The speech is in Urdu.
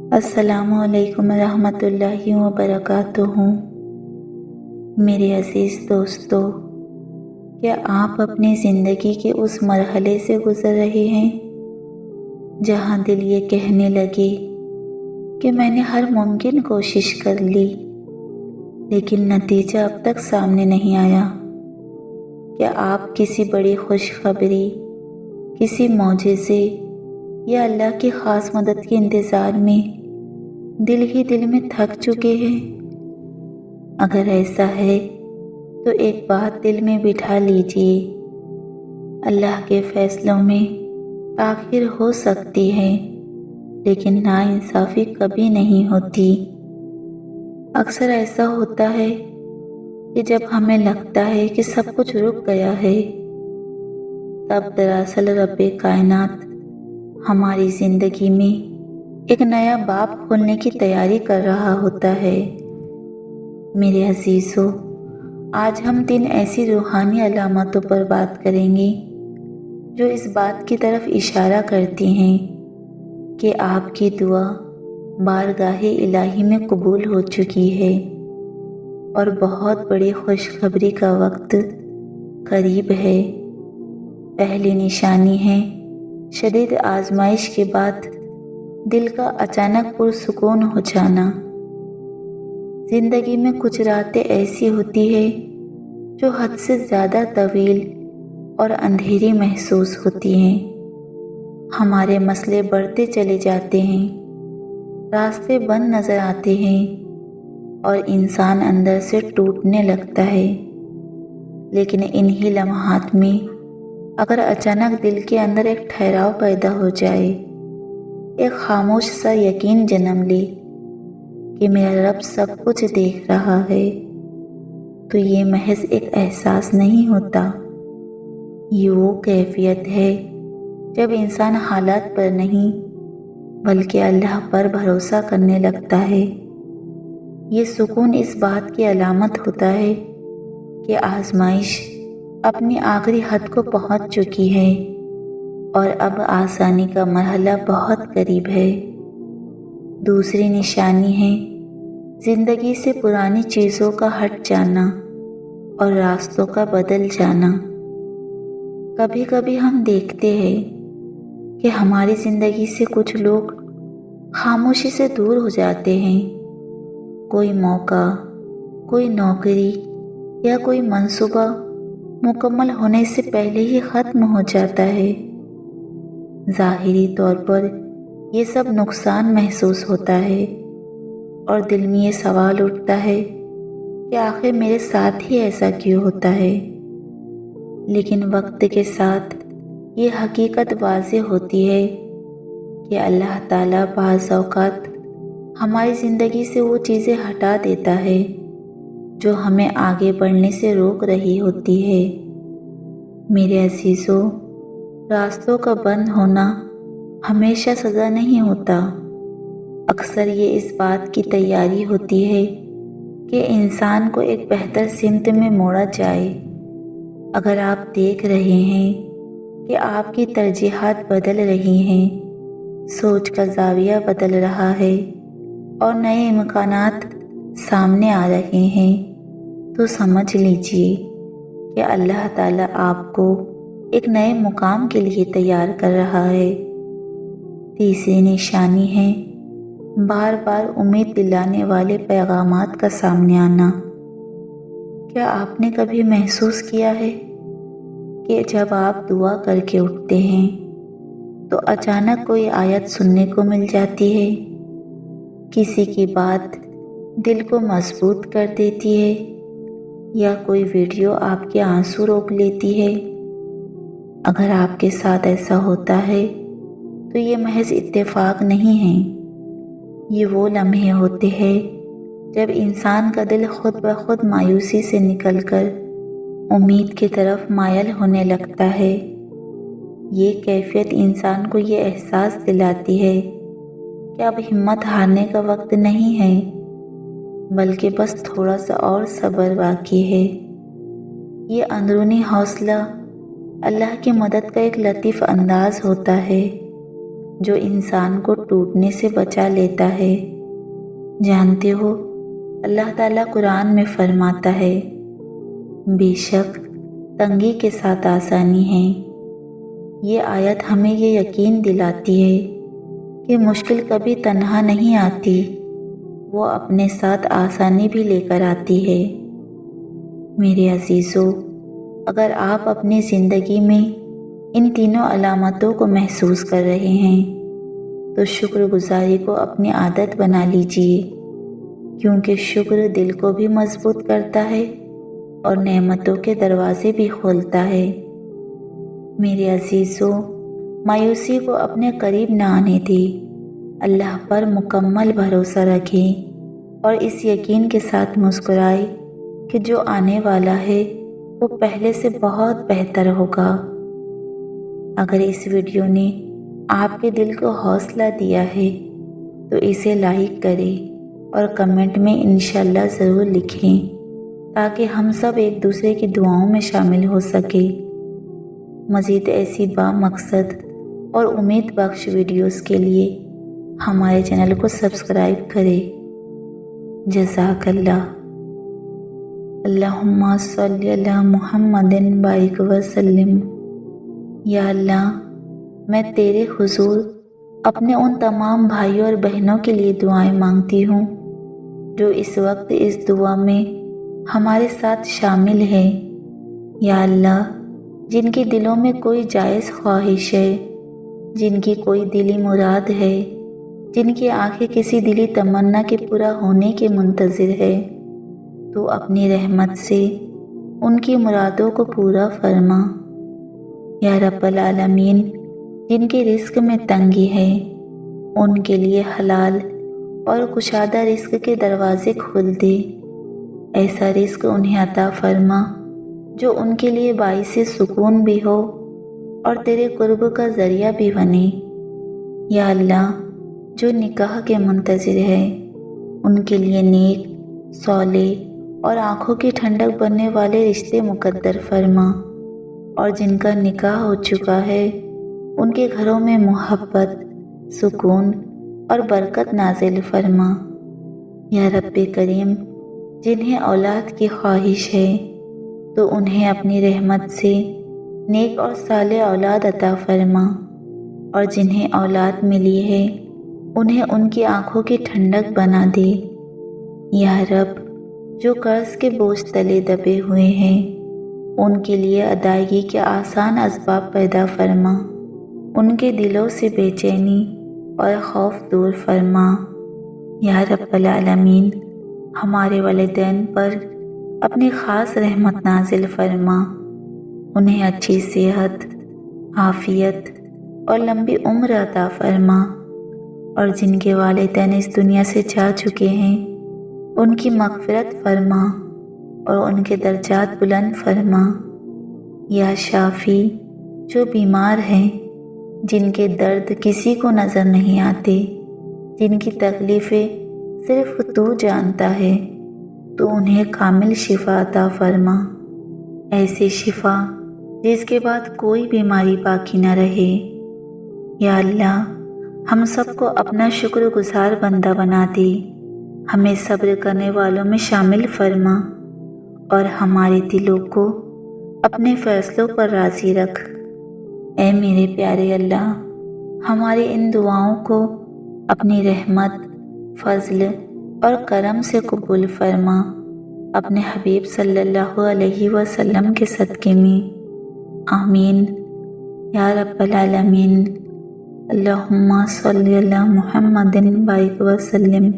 السلام علیکم ورحمۃ اللہ وبرکاتہ۔ میرے عزیز دوستو، کیا آپ اپنی زندگی کے اس مرحلے سے گزر رہے ہیں جہاں دل یہ کہنے لگے کہ میں نے ہر ممکن کوشش کر لی لیکن نتیجہ اب تک سامنے نہیں آیا؟ کیا آپ کسی بڑی خوشخبری، کسی معجزے یا اللہ کی خاص مدد کے انتظار میں دل ہی دل میں تھک چکے ہیں؟ اگر ایسا ہے تو ایک بات دل میں بٹھا لیجئے، اللہ کے فیصلوں میں تاخیر ہو سکتی ہے لیکن ناانصافی کبھی نہیں ہوتی۔ اکثر ایسا ہوتا ہے کہ جب ہمیں لگتا ہے کہ سب کچھ رک گیا ہے، تب دراصل رب کائنات ہماری زندگی میں ایک نیا باب کھولنے کی تیاری کر رہا ہوتا ہے۔ میرے عزیزو، آج ہم 3 ایسی روحانی علامتوں پر بات کریں گے جو اس بات کی طرف اشارہ کرتی ہیں کہ آپ کی دعا بارگاہ الہی میں قبول ہو چکی ہے اور بہت بڑی خوشخبری کا وقت قریب ہے۔ پہلی نشانی ہے شدید آزمائش کے بعد دل کا اچانک پرسکون ہو جانا۔ زندگی میں کچھ راتیں ایسی ہوتی ہے جو حد سے زیادہ طویل اور اندھیری محسوس ہوتی ہیں۔ ہمارے مسئلے بڑھتے چلے جاتے ہیں، راستے بند نظر آتے ہیں اور انسان اندر سے ٹوٹنے لگتا ہے۔ لیکن انہی لمحات میں اگر اچانک دل کے اندر ایک ٹھہراؤ پیدا ہو جائے، ایک خاموش سا یقین جنم لے کہ میرا رب سب کچھ دیکھ رہا ہے، تو یہ محض ایک احساس نہیں ہوتا، یہ وہ کیفیت ہے جب انسان حالات پر نہیں بلکہ اللہ پر بھروسہ کرنے لگتا ہے۔ یہ سکون اس بات کی علامت ہوتا ہے کہ آزمائش اپنی آخری حد کو پہنچ چکی ہے اور اب آسانی کا مرحلہ بہت قریب ہے۔ دوسری نشانی ہے زندگی سے پرانی چیزوں کا ہٹ جانا اور راستوں کا بدل جانا۔ کبھی کبھی ہم دیکھتے ہیں کہ ہماری زندگی سے کچھ لوگ خاموشی سے دور ہو جاتے ہیں۔ کوئی موقع، کوئی نوکری یا کوئی منصوبہ مکمل ہونے سے پہلے ہی ختم ہو جاتا ہے۔ ظاہری طور پر یہ سب نقصان محسوس ہوتا ہے اور دل میں یہ سوال اٹھتا ہے کہ آخر میرے ساتھ ہی ایسا کیوں ہوتا ہے؟ لیکن وقت کے ساتھ یہ حقیقت واضح ہوتی ہے کہ اللہ تعالیٰ بعض اوقات ہماری زندگی سے وہ چیزیں ہٹا دیتا ہے جو ہمیں آگے بڑھنے سے روک رہی ہوتی ہے۔ میرے عزیزو، راستوں کا بند ہونا ہمیشہ سزا نہیں ہوتا، اکثر یہ اس بات کی تیاری ہوتی ہے کہ انسان کو ایک بہتر سمت میں موڑا جائے۔ اگر آپ دیکھ رہے ہیں کہ آپ کی ترجیحات بدل رہی ہیں، سوچ کا زاویہ بدل رہا ہے اور نئے امکانات سامنے آ رہے ہیں، تو سمجھ لیجئے کہ اللہ تعالیٰ آپ کو ایک نئے مقام کے لیے تیار کر رہا ہے۔ تیسری نشانی ہے بار بار امید دلانے والے پیغامات کا سامنے آنا۔ کیا آپ نے کبھی محسوس کیا ہے کہ جب آپ دعا کر کے اٹھتے ہیں تو اچانک کوئی آیت سننے کو مل جاتی ہے، کسی کی بات دل کو مضبوط کر دیتی ہے یا کوئی ویڈیو آپ کے آنسو روک لیتی ہے؟ اگر آپ کے ساتھ ایسا ہوتا ہے تو یہ محض اتفاق نہیں ہے، یہ وہ لمحے ہوتے ہیں جب انسان کا دل خود بخود مایوسی سے نکل کر امید کی طرف مائل ہونے لگتا ہے۔ یہ کیفیت انسان کو یہ احساس دلاتی ہے کہ اب ہمت ہارنے کا وقت نہیں ہے، بلکہ بس تھوڑا سا اور صبر باقی ہے۔ یہ اندرونی حوصلہ اللہ کی مدد کا ایک لطیف انداز ہوتا ہے۔ جو انسان کو ٹوٹنے سے بچا لیتا ہے۔ جانتے ہو اللہ تعالیٰ قرآن میں فرماتا ہے، بے شک تنگی کے ساتھ آسانی ہے۔ یہ آیت ہمیں یہ یقین دلاتی ہے کہ مشکل کبھی تنہا نہیں آتی، وہ اپنے ساتھ آسانی بھی لے کر آتی ہے۔ میرے عزیزو، اگر آپ اپنی زندگی میں ان تینوں علامتوں کو محسوس کر رہے ہیں تو شکر گزاری کو اپنی عادت بنا لیجئے، کیونکہ شکر دل کو بھی مضبوط کرتا ہے اور نعمتوں کے دروازے بھی کھولتا ہے۔ میرے عزیزو، مایوسی کو اپنے قریب نہ آنے دیں، اللہ پر مکمل بھروسہ رکھیں اور اس یقین کے ساتھ مسکرائے کہ جو آنے والا ہے وہ پہلے سے بہت بہتر ہوگا۔ اگر اس ویڈیو نے آپ کے دل کو حوصلہ دیا ہے تو اسے لائک کریں اور کمنٹ میں انشاءاللہ ضرور لکھیں تاکہ ہم سب ایک دوسرے کی دعاؤں میں شامل ہو سکیں۔ مزید ایسی با مقصد اور امید بخش ویڈیوز کے لیے ہمارے چینل کو سبسکرائب کریں۔ جزاک اللہ۔ اللہم صلی علی محمد بارک وسلم۔ یا اللہ، میں تیرے حضور اپنے ان تمام بھائیوں اور بہنوں کے لیے دعائیں مانگتی ہوں جو اس وقت اس دعا میں ہمارے ساتھ شامل ہیں۔ یا اللہ، جن کے دلوں میں کوئی جائز خواہش ہے، جن کی کوئی دلی مراد ہے، جن کی آنکھیں کسی دلی تمنا کے پورا ہونے کے منتظر ہے، تو اپنی رحمت سے ان کی مرادوں کو پورا فرما۔ یا رب العالمین، جن کے رزق میں تنگی ہے ان کے لیے حلال اور کشادہ رزق کے دروازے کھول دے۔ ایسا رزق انہیں عطا فرما جو ان کے لیے باعث سکون بھی ہو اور تیرے قرب کا ذریعہ بھی بنے۔ یا اللہ، جو نکاح کے منتظر ہے ان کے لیے نیک، صالح اور آنکھوں کی ٹھنڈک بننے والے رشتے مقدر فرما، اور جن کا نکاح ہو چکا ہے ان کے گھروں میں محبت، سکون اور برکت نازل فرما۔ یا رب کریم، جنہیں اولاد کی خواہش ہے تو انہیں اپنی رحمت سے نیک اور صالح اولاد عطا فرما، اور جنہیں اولاد ملی ہے انہیں ان کی آنکھوں کی ٹھنڈک بنا دے۔ یا رب، جو قرض کے بوجھ تلے دبے ہوئے ہیں ان کے لیے ادائیگی کے آسان اسباب پیدا فرما، ان کے دلوں سے بے چینی اور خوف دور فرما۔ یا رب العالمین، ہمارے والدین پر اپنی خاص رحمت نازل فرما، انہیں اچھی صحت، عافیت اور لمبی عمر عطا فرما، اور جن کے والدین اس دنیا سے جا چکے ہیں ان کی مغفرت فرما اور ان کے درجات بلند فرما۔ یا شافی، جو بیمار ہیں، جن کے درد کسی کو نظر نہیں آتے، جن کی تکلیفیں صرف تو جانتا ہے، تو انہیں کامل شفا عطا فرما، ایسی شفا جس کے بعد کوئی بیماری باقی نہ رہے۔ یا اللہ، ہم سب کو اپنا شکر گزار بندہ بنا دے، ہمیں صبر کرنے والوں میں شامل فرما، اور ہمارے دلوں کو اپنے فیصلوں پر راضی رکھ۔ اے میرے پیارے اللہ، ہماری ان دعاؤں کو اپنی رحمت، فضل اور کرم سے قبول فرما، اپنے حبیب صلی اللہ علیہ وسلم کے صدقے میں، آمین یا رب العالمین۔ اللہم صلی علی محمد بارک وسلم۔